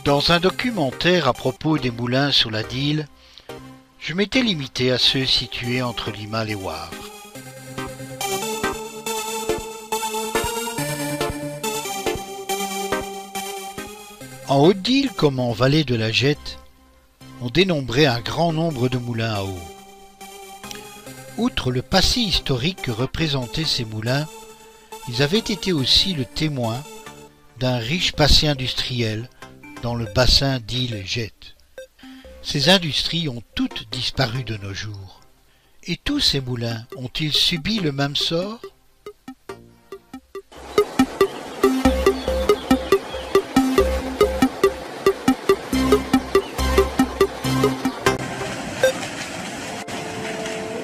Dans un documentaire à propos des moulins sur la Dyle, je m'étais limité à ceux situés entre Limal et Wavre. En Haute-Dyle comme en vallée de la Gette, on dénombrait un grand nombre de moulins à eau. Outre le passé historique que représentaient ces moulins, ils avaient été aussi le témoin d'un riche passé industriel dans le bassin d'Isle-Gette. Ces industries ont toutes disparu de nos jours. Et tous ces moulins ont-ils subi le même sort ?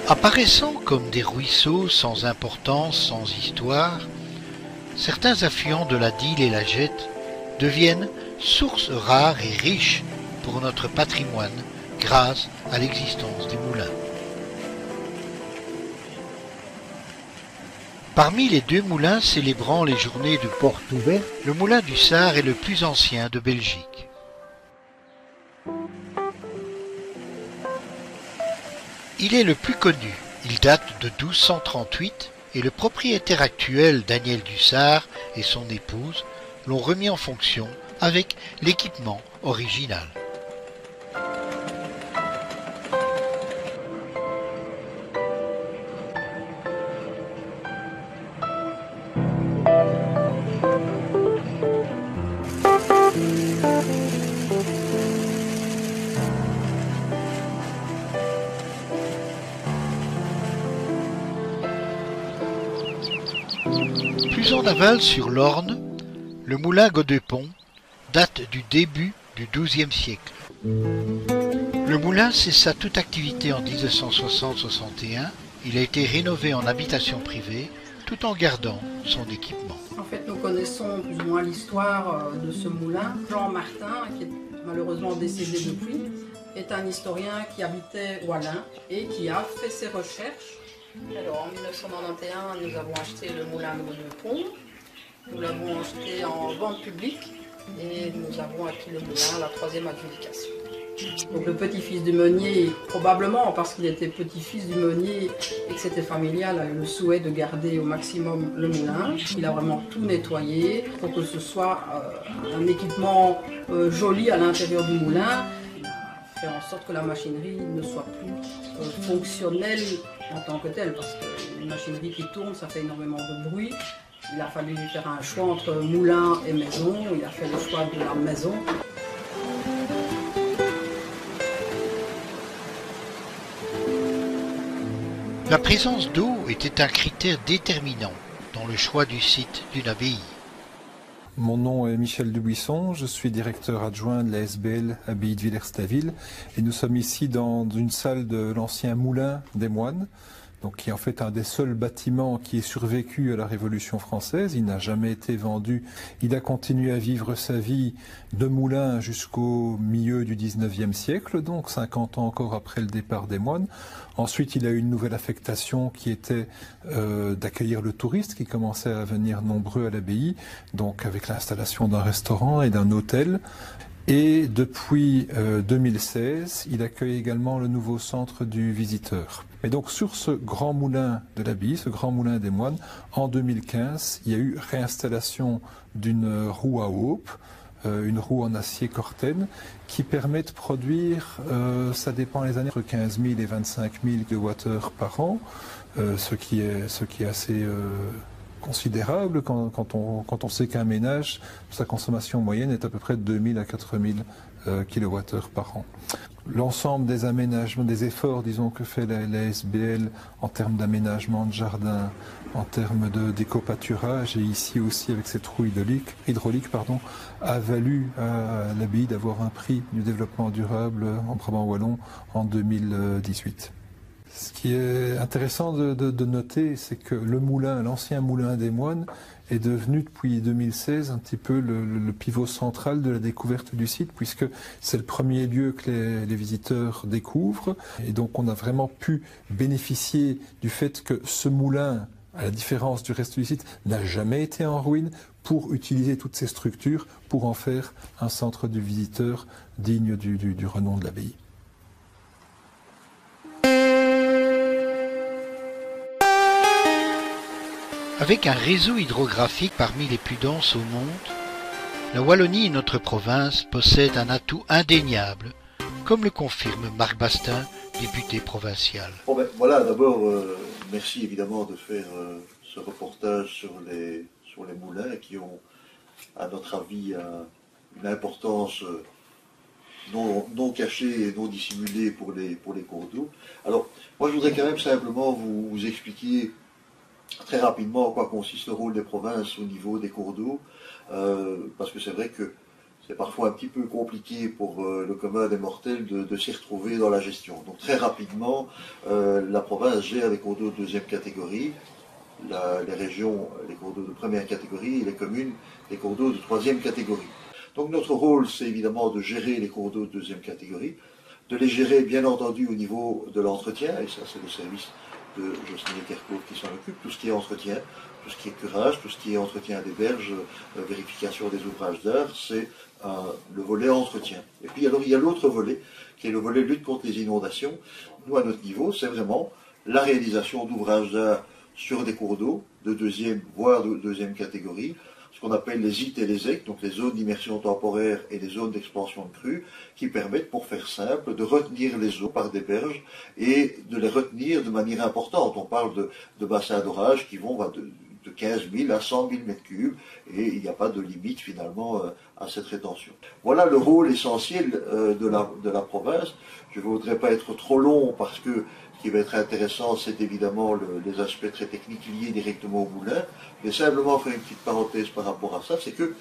Apparaissant comme des ruisseaux sans importance, sans histoire, certains affluents de la Dyle et la Gette deviennent sources rares et riches pour notre patrimoine grâce à l'existence des moulins. Parmi les deux moulins célébrant les journées de porte ouverte, le moulin du Sar est le plus ancien de Belgique. Il est le plus connu, il date de 1238 et le propriétaire actuel Daniel Dussart et son épouse l'ont remis en fonction avec l'équipement original. Plus en aval sur l'Orne, le moulin Godepont date du début du XIIe siècle. Le moulin cessa toute activité en 1960-61. Il a été rénové en habitation privée tout en gardant son équipement. En fait, nous connaissons plus ou moins l'histoire de ce moulin. Jean Martin, qui est malheureusement décédé depuis, est un historien qui habitait Ouallin et qui a fait ses recherches. Alors en 1991, nous avons acheté le moulin de Godepont. Nous l'avons acheté en vente publique et nous avons acquis le moulin à la 3e adjudication. Donc le petit-fils du meunier, probablement parce qu'il était petit-fils du meunier et que c'était familial, a eu le souhait de garder au maximum le moulin. Il a vraiment tout nettoyé pour que ce soit un équipement joli à l'intérieur du moulin. Il a fait en sorte que la machinerie ne soit plus fonctionnelle en tant que telle, parce qu'une machinerie qui tourne, ça fait énormément de bruit. Il a fallu lui faire un choix entre moulin et maison. Il a fait le choix de la maison. La présence d'eau était un critère déterminant dans le choix du site d'une abbaye. Mon nom est Michel Dubuisson, je suis directeur adjoint de la SBL Abbaye de Villers-Staville et nous sommes ici dans une salle de l'ancien moulin des moines, donc qui est en fait un des seuls bâtiments qui est survécu à la Révolution française. Il n'a jamais été vendu. Il a continué à vivre sa vie de moulin jusqu'au milieu du 19e siècle, donc 50 ans encore après le départ des moines. Ensuite, il a eu une nouvelle affectation qui était d'accueillir le touriste qui commençait à venir nombreux à l'abbaye, donc avec l'installation d'un restaurant et d'un hôtel. Et depuis 2016, il accueille également le nouveau centre du visiteur. Et donc sur ce grand moulin de l'abbaye, ce grand moulin des moines, en 2015, il y a eu réinstallation d'une roue à haupe, une roue en acier Corten, qui permet de produire, ça dépend les années, entre 15 000 et 25 000 kWh par an, ce qui est assez considérable quand on sait qu'un ménage, sa consommation moyenne est à peu près de 2 000 à 4 000 kWh par an. L'ensemble des aménagements, des efforts, disons, que fait la SBL en termes d'aménagement de jardin, en termes d'éco-pâturage, et ici aussi avec cette roue hydraulique, a valu à l'abbaye d'avoir un prix du développement durable en Brabant wallon en 2018. Ce qui est intéressant de noter, c'est que le moulin, l'ancien moulin des moines, est devenu depuis 2016 un petit peu le pivot central de la découverte du site, puisque c'est le premier lieu que les visiteurs découvrent. Et donc on a vraiment pu bénéficier du fait que ce moulin, à la différence du reste du site, n'a jamais été en ruine, pour utiliser toutes ces structures pour en faire un centre du visiteur digne du renom de l'abbaye. Avec un réseau hydrographique parmi les plus denses au monde, la Wallonie et notre province possèdent un atout indéniable, comme le confirme Marc Bastin, député provincial. Bon ben, voilà, d'abord, merci évidemment de faire ce reportage sur les moulins qui ont, à notre avis, une importance non cachée et non dissimulée pour les cours d'eau. Alors, moi je voudrais quand même simplement vous expliquer très rapidement en quoi consiste le rôle des provinces au niveau des cours d'eau, parce que c'est vrai que c'est parfois un petit peu compliqué pour le commun des mortels de s'y retrouver dans la gestion. Donc très rapidement, la province gère les cours d'eau de deuxième catégorie, les régions, les cours d'eau de première catégorie, et les communes, les cours d'eau de troisième catégorie. Donc notre rôle, c'est évidemment de gérer les cours d'eau de deuxième catégorie, de les gérer bien entendu au niveau de l'entretien, et ça c'est le service de Jocelyne Kerkhoff qui s'en occupe, tout ce qui est entretien, tout ce qui est curage, tout ce qui est entretien des berges, vérification des ouvrages d'art, c'est le volet entretien. Et puis alors il y a l'autre volet, qui est le volet lutte contre les inondations. Nous, à notre niveau, c'est vraiment la réalisation d'ouvrages d'art sur des cours d'eau de deuxième, voire de deuxième catégorie, ce qu'on appelle les ZIT et les ZEC, donc les zones d'immersion temporaire et les zones d'expansion de crue, qui permettent, pour faire simple, de retenir les eaux par des berges et de les retenir de manière importante. On parle de bassins d'orage qui vont de 15 000 à 100 000 mètres cubes et il n'y a pas de limite finalement à cette rétention. Voilà le rôle essentiel de la province. Je ne voudrais pas être trop long parce que ce qui va être intéressant, c'est évidemment les aspects très techniques liés directement au moulin. Je vais simplement faire une petite parenthèse par rapport à ça, c'est que,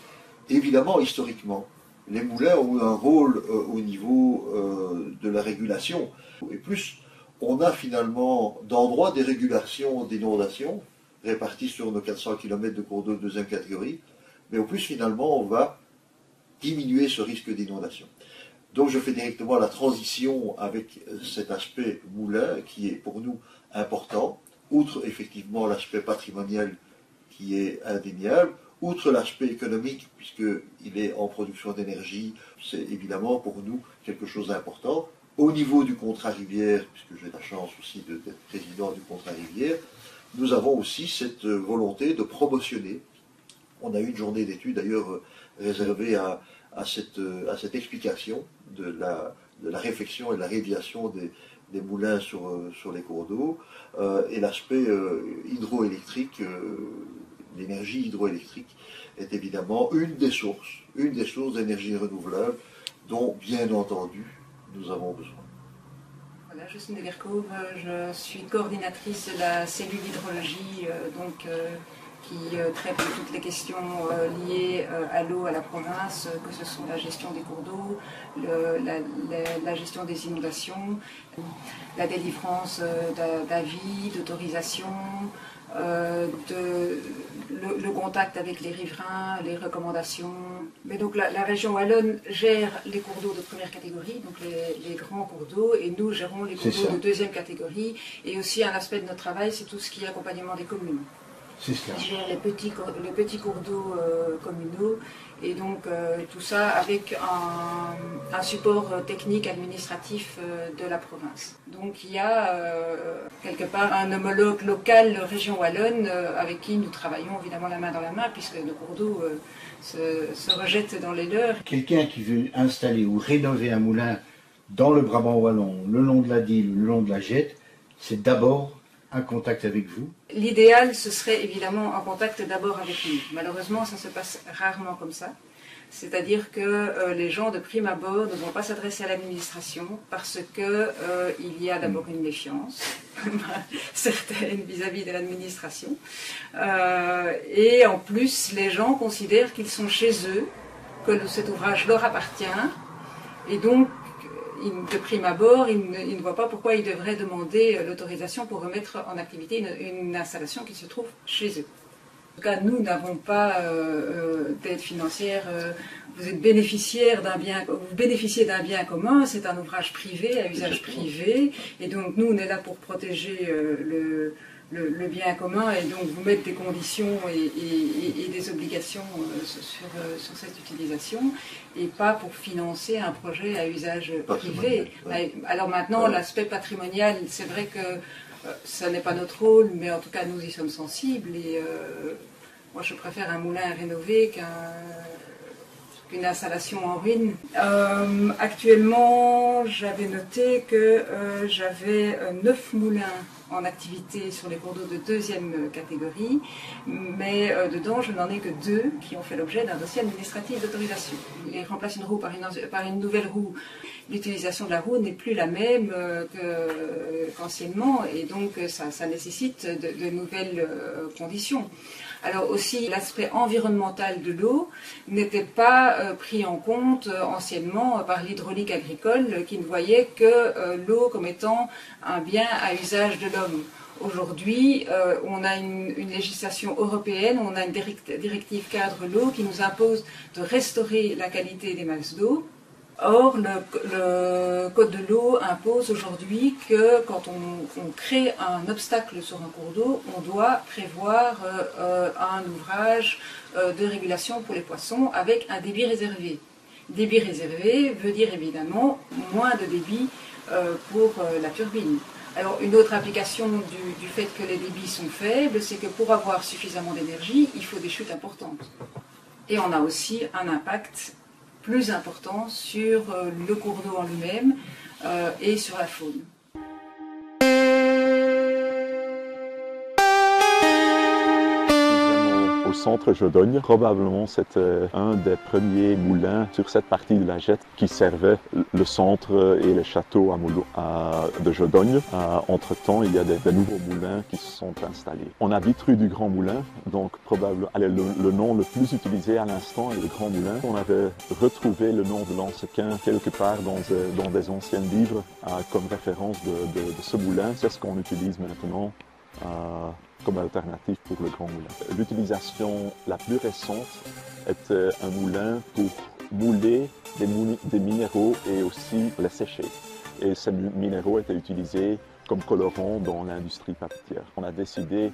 évidemment, historiquement, les moulins ont eu un rôle au niveau de la régulation. Et plus on a finalement d'endroits des régulations d'inondation répartis sur nos 400 km de cours d'eau de deuxième catégorie, mais au plus finalement on va diminuer ce risque d'inondation. Donc je fais directement la transition avec cet aspect moulin qui est pour nous important, outre effectivement l'aspect patrimonial qui est indéniable, outre l'aspect économique puisqu'il est en production d'énergie, c'est évidemment pour nous quelque chose d'important. Au niveau du contrat rivière, puisque j'ai la chance aussi d'être président du contrat rivière, nous avons aussi cette volonté de promotionner. On a eu une journée d'études d'ailleurs réservée à cette explication de la réflexion et de la réalisation des moulins sur les cours d'eau et l'aspect hydroélectrique, l'énergie hydroélectrique est évidemment une des sources d'énergie renouvelable dont bien entendu nous avons besoin. Voilà, Jocelyne Kerkhoff, je suis coordinatrice de la cellule d'hydrologie qui traite de toutes les questions liées à l'eau à la province, que ce soit la gestion des cours d'eau, la gestion des inondations, la délivrance d'avis, d'autorisations, le contact avec les riverains, les recommandations. Mais donc la région wallonne gère les cours d'eau de première catégorie, donc les grands cours d'eau, et nous gérons les cours d'eau de deuxième catégorie. Et aussi un aspect de notre travail, c'est tout ce qui est accompagnement des communes. C'est cela. Qui gère les petits cours d'eau communaux, et donc tout ça avec un support technique administratif de la province. Donc il y a quelque part un homologue local région wallonne avec qui nous travaillons évidemment la main dans la main, puisque nos cours d'eau se rejettent dans les leurs. Quelqu'un qui veut installer ou rénover un moulin dans le Brabant wallon, le long de la Dyle, le long de la Jette, c'est d'abord un contact avec vous? L'idéal, ce serait évidemment un contact d'abord avec nous. Malheureusement, ça se passe rarement comme ça. C'est-à-dire que les gens de prime abord ne vont pas s'adresser à l'administration parce qu'il y a d'abord une méfiance certaine vis-à-vis de l'administration. Et en plus, les gens considèrent qu'ils sont chez eux, que cet ouvrage leur appartient, et donc de prime abord, ils ne voient pas pourquoi ils devraient demander l'autorisation pour remettre en activité une installation qui se trouve chez eux. En tout cas, nous n'avons pas d'aide financière. Vous êtes bénéficiaire d'un bien, vous bénéficiez d'un bien commun. C'est un ouvrage privé, à usage privé, et donc nous, on est là pour protéger le bien commun et donc vous mettre des conditions et des obligations sur cette utilisation et pas pour financer un projet à usage privé. Ouais. Alors maintenant, l'aspect patrimonial, c'est vrai que ça n'est pas notre rôle, mais en tout cas nous y sommes sensibles et moi je préfère un moulin rénové qu'une installation en ruine. Actuellement, j'avais noté que j'avais 9 moulins en activité sur les cours d'eau de 2e catégorie, mais dedans je n'en ai que 2 qui ont fait l'objet d'un dossier administratif d'autorisation. Ils remplacent une roue par une nouvelle roue. L'utilisation de la roue n'est plus la même qu'anciennement et donc ça nécessite de nouvelles conditions. Alors aussi, l'aspect environnemental de l'eau n'était pas pris en compte anciennement par l'hydraulique agricole qui ne voyait que l'eau comme étant un bien à usage de l'homme. Aujourd'hui, on a une législation européenne, on a une directive cadre l'eau qui nous impose de restaurer la qualité des masses d'eau. Or, le Code de l'eau impose aujourd'hui que quand on crée un obstacle sur un cours d'eau, on doit prévoir un ouvrage de régulation pour les poissons avec un débit réservé. Débit réservé veut dire évidemment moins de débit pour la turbine. Alors, une autre application du fait que les débits sont faibles, c'est que pour avoir suffisamment d'énergie, il faut des chutes importantes. Et on a aussi un impact plus important sur le cours d'eau en lui-même et sur la faune. Au centre Jodogne, probablement c'était un des premiers moulins sur cette partie de la Jette qui servait le centre et le château de Jodogne. Entre-temps, il y a des nouveaux moulins qui se sont installés. On habite rue du Grand Moulin, donc probablement le nom le plus utilisé à l'instant est le Grand Moulin. On avait retrouvé le nom de l'Ansequin quelque part dans des anciens livres comme référence de ce moulin. C'est ce qu'on utilise maintenant comme alternative pour le Grand Moulin. L'utilisation la plus récente était un moulin pour mouler des minéraux et aussi les sécher. Et ces minéraux étaient utilisés comme colorants dans l'industrie papetière. On a décidé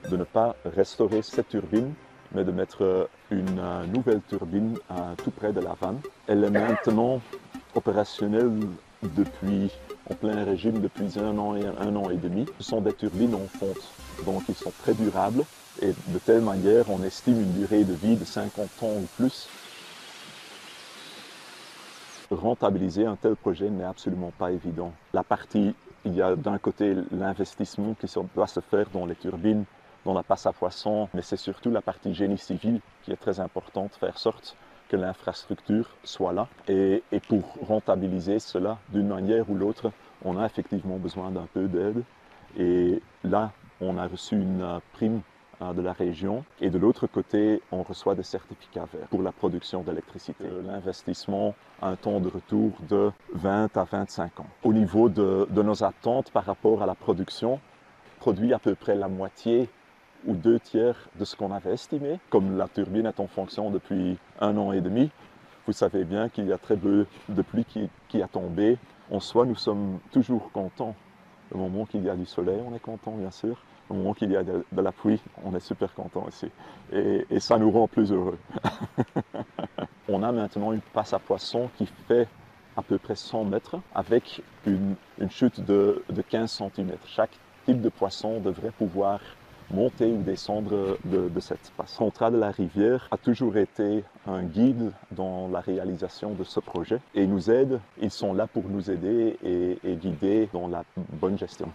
de ne pas restaurer cette turbine, mais de mettre une nouvelle turbine tout près de la vanne. Elle est maintenant opérationnelle en plein régime depuis 1 an et 1 an et demi. Ce sont des turbines en fonte, donc ils sont très durables et de telle manière on estime une durée de vie de 50 ans ou plus. Rentabiliser un tel projet n'est absolument pas évident. Il y a d'un côté l'investissement qui doit se faire dans les turbines, dans la passe à poissons, mais c'est surtout la partie génie civil qui est très importante, faire sorte que l'infrastructure soit là. Et pour rentabiliser cela d'une manière ou l'autre, on a effectivement besoin d'un peu d'aide. Et là, on a reçu une prime de la région. Et de l'autre côté, on reçoit des certificats verts pour la production d'électricité. L'investissement a un temps de retour de 20 à 25 ans. Au niveau de nos attentes par rapport à la production, produit à peu près la moitié ou 2/3 de ce qu'on avait estimé. Comme la turbine est en fonction depuis 1 an et demi, vous savez bien qu'il y a très peu de pluie qui a tombé. En soi, nous sommes toujours contents. Le moment qu'il y a du soleil, on est content bien sûr. Le moment qu'il y a de la pluie, on est super content aussi. Et ça nous rend plus heureux. On a maintenant une passe à poissons qui fait à peu près 100 mètres avec une chute de 15 cm. Chaque type de poisson devrait pouvoir monter ou descendre de cette passe. Le contrat de la rivière a toujours été un guide dans la réalisation de ce projet et ils nous aident, ils sont là pour nous aider et guider dans la bonne gestion.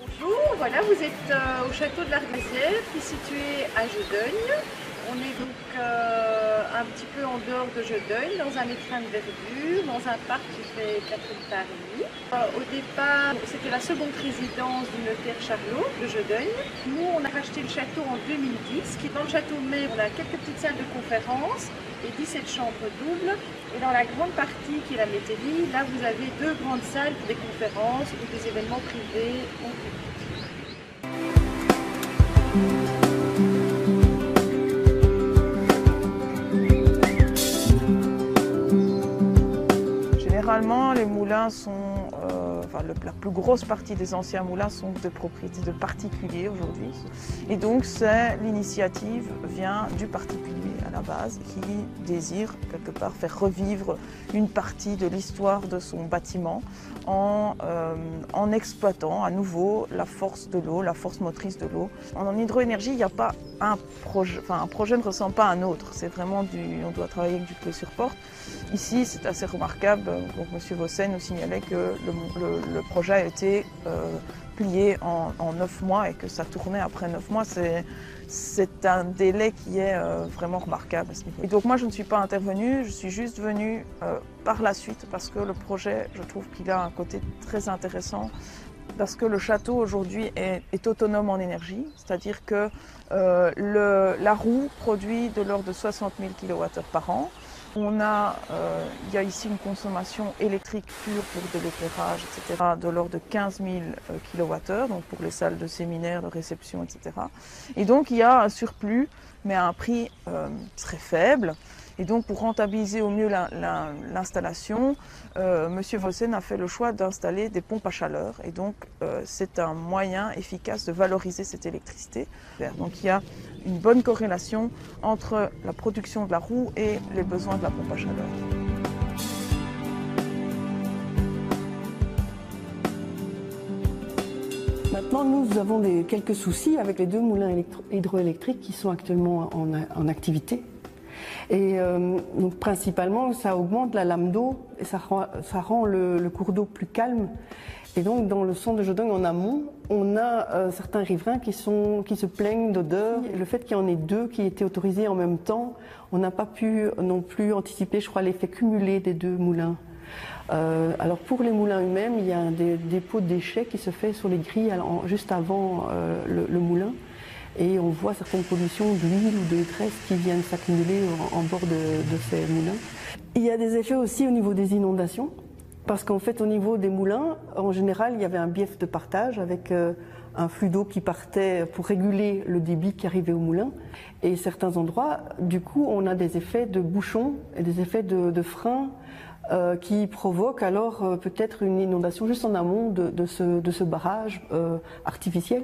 Bonjour, voilà, vous êtes au château de l'Arglisière qui est situé à Jodogne. On est donc un petit peu en dehors de Jodogne, dans un écrin de verdure, dans un parc qui fait 4 hectares et demi. Au départ, c'était la seconde résidence du notaire Charlot de Jodogne. Nous, on a racheté le château en 2010. Dans le château mais on a quelques petites salles de conférence et 17 chambres doubles. Et dans la grande partie qui est la métairie, là vous avez 2 grandes salles pour des conférences ou des événements privés ou publics. Principalement, les moulins sont, la plus grosse partie des anciens moulins sont de propriété de particuliers aujourd'hui. Et donc, l'initiative vient du particulier à la base qui désire quelque part faire revivre une partie de l'histoire de son bâtiment en exploitant à nouveau la force de l'eau, la force motrice de l'eau. En hydroénergie, il n'y a pas un projet, un projet ne ressemble pas à un autre. C'est vraiment on doit travailler avec du pied sur porte. Ici, c'est assez remarquable. Donc, M. Vossen nous signalait que le projet a été plié en 9 mois et que ça tournait après 9 mois. C'est un délai qui est vraiment remarquable à ce niveau. Et donc moi, je ne suis pas intervenue, je suis juste venue par la suite parce que le projet, je trouve qu'il a un côté très intéressant parce que le château aujourd'hui est autonome en énergie, c'est-à-dire que la roue produit de l'ordre de 60 000 kWh par an. Il y a ici une consommation électrique pure pour de l'éclairage, etc., de l'ordre de 15 000 kWh, donc pour les salles de séminaire, de réception, etc. Et donc il y a un surplus, mais à un prix très faible. Et donc pour rentabiliser au mieux l'installation, M. Vossen a fait le choix d'installer des pompes à chaleur. Et donc c'est un moyen efficace de valoriser cette électricité. Donc il y a une bonne corrélation entre la production de la roue et les besoins de la pompe à chaleur. Maintenant, nous avons quelques soucis avec les 2 moulins hydroélectriques qui sont actuellement en activité. Et donc principalement, ça augmente la lame d'eau et ça rend le cours d'eau plus calme. Et donc dans le centre de Jodogne en amont, on a certains riverains qui se plaignent d'odeur. Le fait qu'il y en ait 2 qui étaient autorisés en même temps, on n'a pas pu non plus anticiper, je crois, l'effet cumulé des 2 moulins. Alors pour les moulins eux-mêmes, il y a un dépôt de déchets qui se fait sur les grilles juste avant le moulin. Et on voit certaines pollutions d'huile ou de graisse qui viennent s'accumuler en bord de ces moulins. Il y a des effets aussi au niveau des inondations, parce qu'en fait au niveau des moulins, en général, il y avait un bief de partage avec un flux d'eau qui partait pour réguler le débit qui arrivait au moulin. Et certains endroits, du coup, on a des effets de bouchons et des effets de freins qui provoquent alors peut-être une inondation juste en amont de ce barrage artificiel.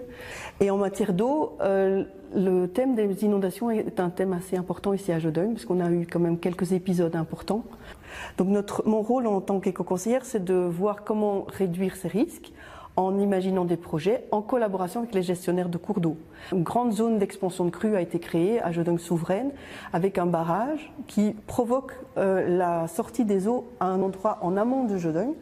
Et en matière d'eau, le thème des inondations est un thème assez important ici à Jodogne, parce qu'on a eu quand même quelques épisodes importants. Donc mon rôle en tant qu'éco-conseillère, c'est de voir comment réduire ces risques en imaginant des projets en collaboration avec les gestionnaires de cours d'eau. Une grande zone d'expansion de crues a été créée à Jodogne Souveraine avec un barrage qui provoque la sortie des eaux à un endroit en amont de Jodogne,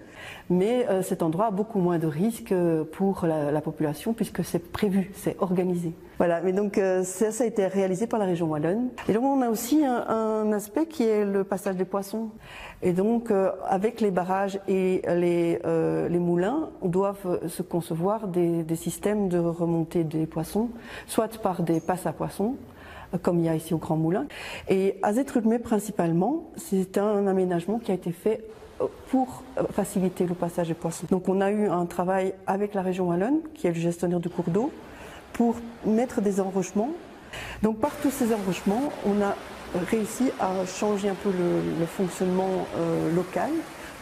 mais cet endroit a beaucoup moins de risques pour la population puisque c'est prévu, c'est organisé. Voilà, mais donc ça a été réalisé par la région wallonne. Et donc on a aussi un aspect qui est le passage des poissons. Et donc avec les barrages et les moulins, on doit se concevoir des systèmes de remontée des poissons, soit par des passes à poissons, comme il y a ici au Grand Moulin. Et à Zétrudmé principalement, c'est un aménagement qui a été fait pour faciliter le passage des poissons. Donc on a eu un travail avec la région wallonne, qui est le gestionnaire du cours d'eau, pour mettre des enrochements. Donc par tous ces enrochements, on a réussi à changer un peu le fonctionnement local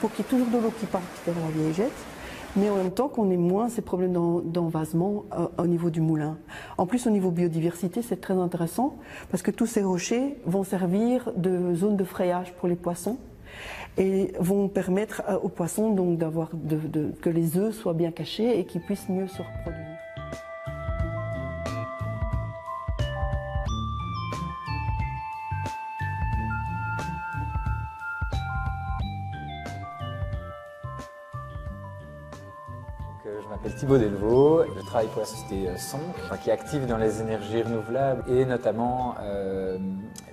pour qu'il y ait toujours de l'eau qui parte vers la vieille jette, mais en même temps qu'on ait moins ces problèmes d'envasement au niveau du moulin. En plus, au niveau biodiversité, c'est très intéressant parce que tous ces rochers vont servir de zone de frayage pour les poissons et vont permettre aux poissons donc que les œufs soient bien cachés et qu'ils puissent mieux se reproduire. Je m'appelle Thibaut Delvaux, je travaille pour la société SONC, qui est active dans les énergies renouvelables et notamment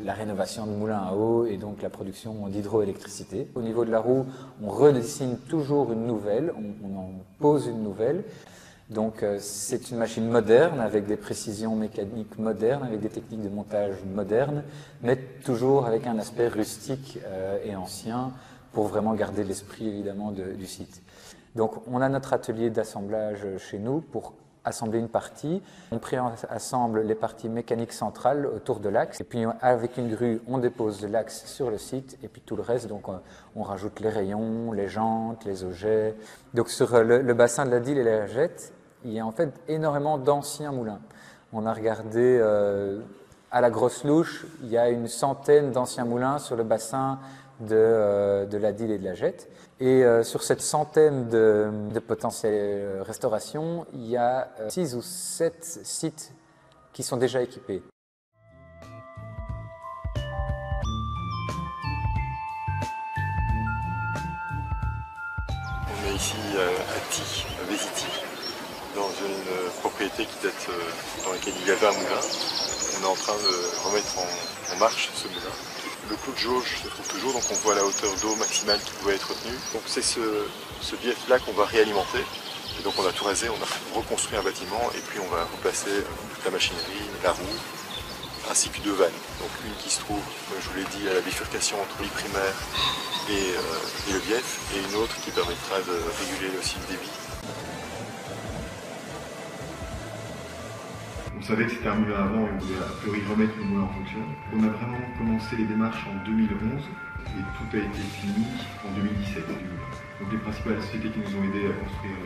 la rénovation de moulins à eau et donc la production d'hydroélectricité. Au niveau de la roue, on redessine toujours une nouvelle, on en pose une nouvelle. Donc c'est une machine moderne avec des précisions mécaniques modernes, avec des techniques de montage modernes, mais toujours avec un aspect rustique et ancien pour vraiment garder l'esprit évidemment du site. Donc on a notre atelier d'assemblage chez nous pour assembler une partie. On préassemble les parties mécaniques centrales autour de l'axe. Et puis avec une grue, on dépose l'axe sur le site. Et puis tout le reste, donc on rajoute les rayons, les jantes, les augets. Donc sur le bassin de la Dyle et la Jette, il y a en fait énormément d'anciens moulins. On a regardé à la grosse louche, il y a une centaine d'anciens moulins sur le bassin de la Dyle et de la Jette. Et sur cette centaine de potentielles restaurations, il y a 6 ou 7 sites qui sont déjà équipés. On est ici à Ty, à Vézity, dans une propriété qui date dans laquelle il y avait un moulin. On est en train de remettre en marche ce moulin. Le clou de jauge se trouve toujours, donc on voit la hauteur d'eau maximale qui doit être retenue. Donc c'est ce bief-là qu'on va réalimenter. Et donc on a tout rasé, on a reconstruit un bâtiment et puis on va replacer toute la machinerie, la roue, ainsi que 2 vannes. Donc une qui se trouve, comme je vous l'ai dit, à la bifurcation entre le primaire et le bief, et une autre qui permettra de réguler aussi le débit. On savait que c'était un moulin avant et on voulait a priori remettre le moulin en fonction. On a vraiment commencé les démarches en 2011 et tout a été fini en 2017 du moulin. Donc les principales sociétés qui nous ont aidés à construire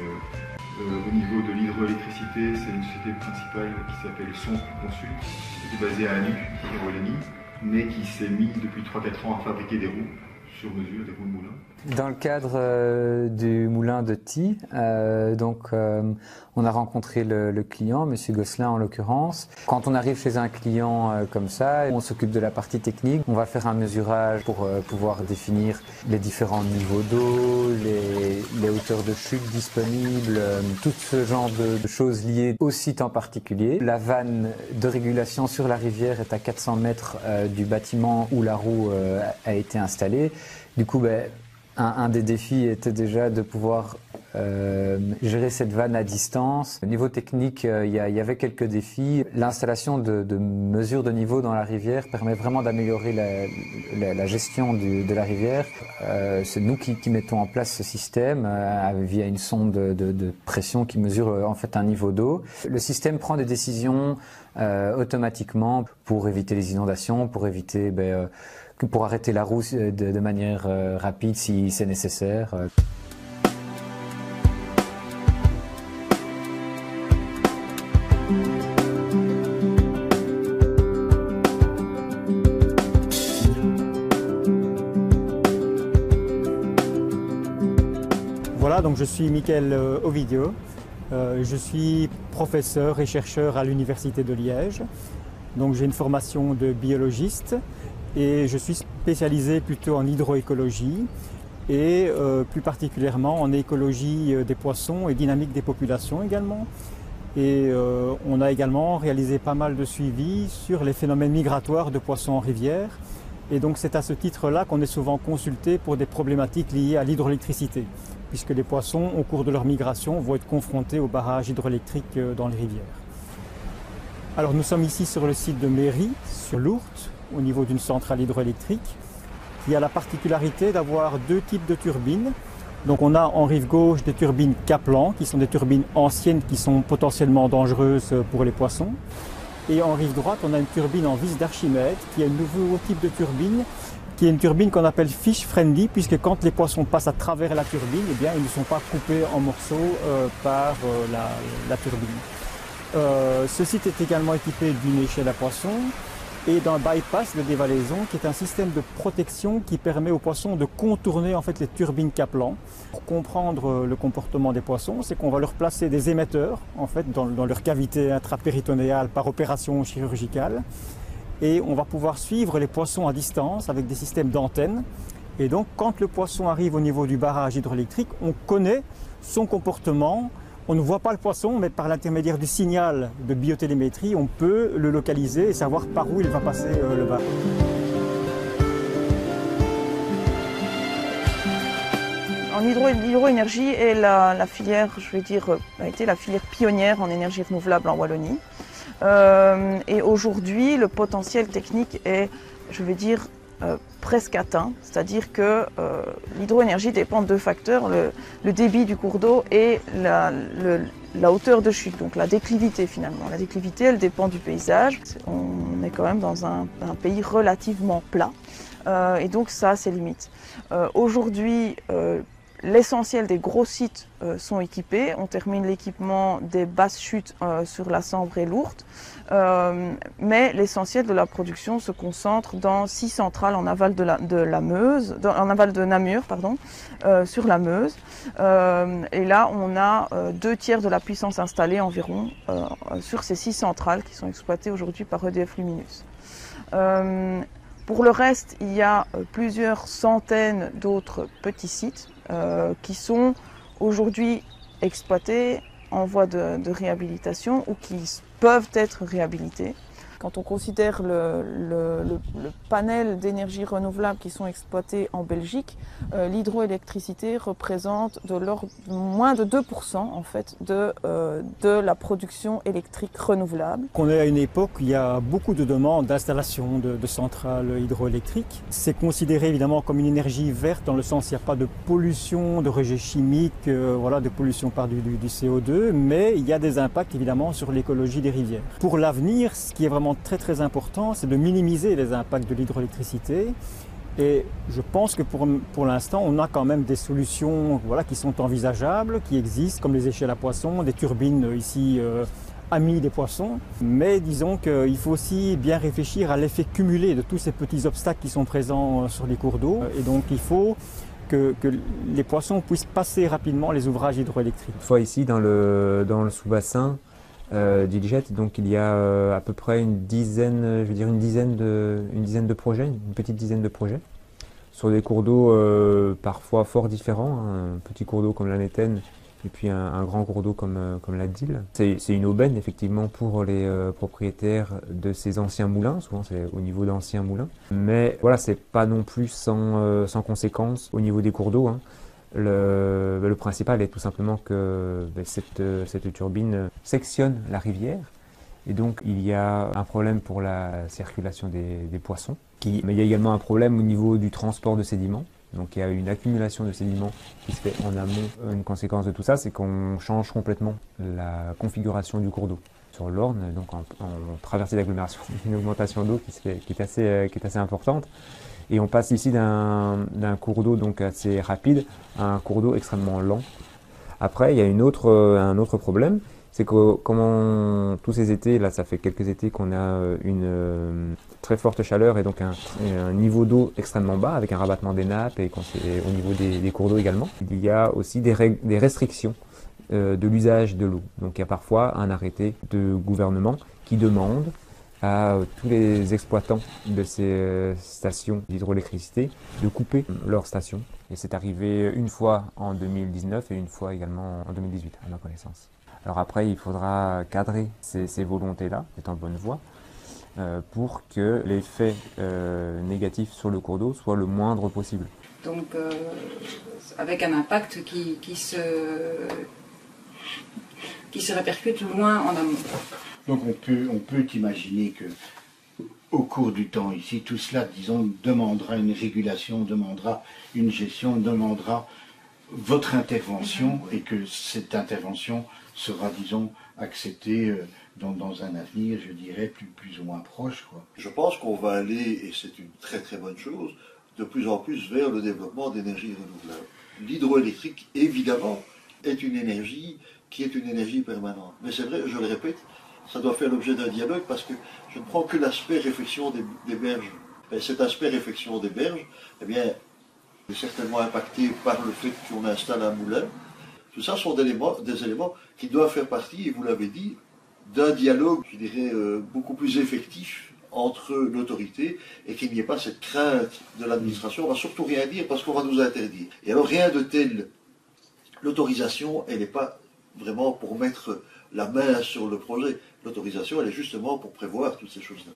au niveau de l'hydroélectricité, c'est une société principale qui s'appelle Son Consult, qui est basée à Anuc, en Wallonie, mais qui s'est mis depuis 3-4 ans à fabriquer des roues sur mesure, des roues de moulin. Dans le cadre du moulin de Ty, on a rencontré le client, M. Gosselin en l'occurrence. Quand on arrive chez un client comme ça, on s'occupe de la partie technique. On va faire un mesurage pour pouvoir définir les différents niveaux d'eau, les hauteurs de chute disponibles, tout ce genre de choses liées au site en particulier. La vanne de régulation sur la rivière est à 400 mètres du bâtiment où la roue a été installée. Du coup, un des défis était déjà de pouvoir gérer cette vanne à distance. Au niveau technique, il y avait quelques défis. L'installation de mesures de niveau dans la rivière permet vraiment d'améliorer la gestion de la rivière. C'est nous qui mettons en place ce système via une sonde de pression qui mesure en fait un niveau d'eau. Le système prend des décisions automatiquement pour éviter les inondations, pour éviter pour arrêter la roue de manière rapide si c'est nécessaire. Voilà, donc je suis Michael Ovidio. Je suis professeur et chercheur à l'Université de Liège. Donc j'ai une formation de biologiste et je suis spécialisé plutôt en hydroécologie et plus particulièrement en écologie des poissons et dynamique des populations également. Et on a également réalisé pas mal de suivi sur les phénomènes migratoires de poissons en rivière. Et donc c'est à ce titre-là qu'on est souvent consulté pour des problématiques liées à l'hydroélectricité, puisque les poissons, au cours de leur migration, vont être confrontés aux barrages hydroélectriques dans les rivières. Alors nous sommes ici sur le site de Méry, sur l'Ourthe, au niveau d'une centrale hydroélectrique, qui a la particularité d'avoir 2 types de turbines. Donc on a en rive gauche des turbines Kaplan, qui sont des turbines anciennes qui sont potentiellement dangereuses pour les poissons. Et en rive droite, on a une turbine en vis d'Archimède, qui est un nouveau type de turbine, qui est une turbine qu'on appelle fish friendly, puisque quand les poissons passent à travers la turbine, eh bien, ils ne sont pas coupés en morceaux par la turbine. Ce site est également équipé d'une échelle à poissons et d'un bypass de dévalaison, qui est un système de protection qui permet aux poissons de contourner en fait les turbines Kaplan. Pour comprendre le comportement des poissons, c'est qu'on va leur placer des émetteurs en fait dans leur cavité intrapéritonéale par opération chirurgicale, et on va pouvoir suivre les poissons à distance avec des systèmes d'antennes. Et donc quand le poisson arrive au niveau du barrage hydroélectrique, on connaît son comportement. On ne voit pas le poisson, mais par l'intermédiaire du signal de biotélémétrie, on peut le localiser et savoir par où il va passer le barrage. En l'hydroénergie est la filière, je vais dire, a été la filière pionnière en énergie renouvelable en Wallonie. Et aujourd'hui, le potentiel technique est, je vais dire, presque atteint, c'est-à-dire que l'hydroénergie dépend de 2 facteurs, le débit du cours d'eau et la hauteur de chute, donc la déclivité finalement. La déclivité, elle dépend du paysage. On est quand même dans un pays relativement plat et donc ça a ses limites. Aujourd'hui, l'essentiel des gros sites sont équipés. On termine l'équipement des basses chutes sur la Sambre et l'Ourthe. Mais l'essentiel de la production se concentre dans 6 centrales en aval de la Meuse, en aval de Namur, pardon, sur la Meuse. Et là, on a 2/3 de la puissance installée environ sur ces 6 centrales qui sont exploitées aujourd'hui par EDF Luminus. Pour le reste, il y a plusieurs centaines d'autres petits sites qui sont aujourd'hui exploités en voie de réhabilitation ou qui peuvent être réhabilités. Quand on considère le panel d'énergie renouvelable qui sont exploités en Belgique, l'hydroélectricité représente de l'ordre moins de 2% en fait de la production électrique renouvelable. On est à une époque où il y a beaucoup de demandes d'installation de centrales hydroélectriques. C'est considéré évidemment comme une énergie verte dans le sens où il n'y a pas de pollution, de rejet chimique, voilà, de pollution par du CO2, mais il y a des impacts évidemment sur l'écologie des rivières. Pour l'avenir, ce qui est vraiment très important, c'est de minimiser les impacts de l'hydroélectricité. Et je pense que pour l'instant, on a quand même des solutions voilà, qui sont envisageables, qui existent, comme les échelles à poissons, des turbines ici amies des poissons. Mais disons qu'il faut aussi bien réfléchir à l'effet cumulé de tous ces petits obstacles qui sont présents sur les cours d'eau. Et donc il faut que les poissons puissent passer rapidement les ouvrages hydroélectriques. Une fois ici dans le sous-bassin, du Liget, donc il y a à peu près une dizaine de projets, une petite dizaine de projets, sur des cours d'eau parfois fort différents, un petit cours d'eau comme la Nétaine et puis un grand cours d'eau comme la Dille. C'est une aubaine effectivement pour les propriétaires de ces anciens moulins, souvent c'est au niveau d'anciens moulins, mais voilà, c'est pas non plus sans conséquence au niveau des cours d'eau, hein. Le principal est tout simplement que cette turbine sectionne la rivière et donc il y a un problème pour la circulation des poissons, mais il y a également un problème au niveau du transport de sédiments. Donc il y a une accumulation de sédiments qui se fait en amont. Une conséquence de tout ça, c'est qu'on change complètement la configuration du cours d'eau. Sur l'Orne, donc en traversée d'agglomération, une augmentation d'eau qui est assez importante. Et on passe ici d'un cours d'eau donc assez rapide à un cours d'eau extrêmement lent. Après, il y a un autre problème, c'est que tous ces étés, là ça fait quelques étés qu'on a une très forte chaleur et donc un niveau d'eau extrêmement bas avec un rabattement des nappes et au niveau des cours d'eau également. Il y a aussi des restrictions de l'usage de l'eau. Donc il y a parfois un arrêté de gouvernement qui demande à tous les exploitants de ces stations d'hydroélectricité de couper leurs stations. Et c'est arrivé une fois en 2019 et une fois également en 2018, à ma connaissance. Alors après, il faudra cadrer ces volontés-là, c'est en bonne voie, pour que l'effet négatif sur le cours d'eau soit le moindre possible. Donc, avec un impact qui se répercute loin en amont. Donc on peut imaginer que au cours du temps ici, tout cela, disons, demandera une régulation, demandera une gestion, demandera votre intervention et que cette intervention sera, disons, acceptée dans un avenir, je dirais, plus ou moins proche, quoi. Je pense qu'on va aller, et c'est une très très bonne chose, de plus en plus vers le développement d'énergies renouvelables. L'hydroélectrique, évidemment, est une énergie qui est une énergie permanente. Mais c'est vrai, je le répète, ça doit faire l'objet d'un dialogue parce que je ne prends que l'aspect réfection des berges. Et cet aspect réfection des berges, eh bien, est certainement impacté par le fait qu'on installe un moulin. Tout ça sont des éléments qui doivent faire partie, et vous l'avez dit, d'un dialogue, je dirais, beaucoup plus effectif entre l'autorité et qu'il n'y ait pas cette crainte de l'administration. On ne va surtout rien dire parce qu'on va nous interdire. Et alors rien de tel. L'autorisation, elle n'est pas vraiment pour mettre la main sur le projet. L'autorisation, elle est justement pour prévoir toutes ces choses-là.